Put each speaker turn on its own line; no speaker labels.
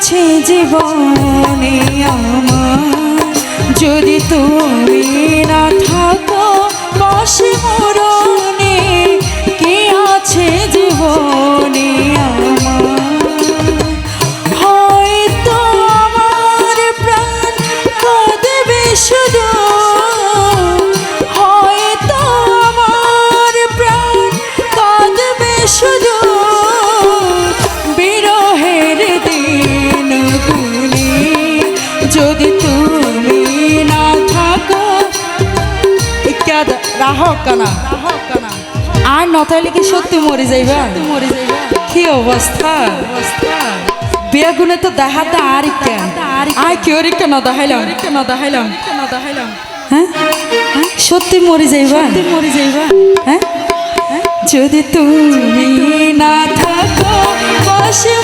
আছে জীবনে আমার, যদি তুমি না থাকো পাশে মরণে, কে আছে জীবনে আমার। হয়তো আমার প্রাণ কাঁদবে শুধু, হয়তো আমার প্রাণ কাঁদবে শুধু, বিরহের দিন গুলি যদি তুমি না থাকো। রাহ কানা আর নতাইলে কি সত্যি মরে যাইবা? কি অবস্থা! বিয়া গুনে তো দেখাতে আর আয় কেউ কেন দেখাইলাম হ্যাঁ, সত্যি মরে যাইবা? হ্যাঁ, যদি তুমি না থাকো পাশে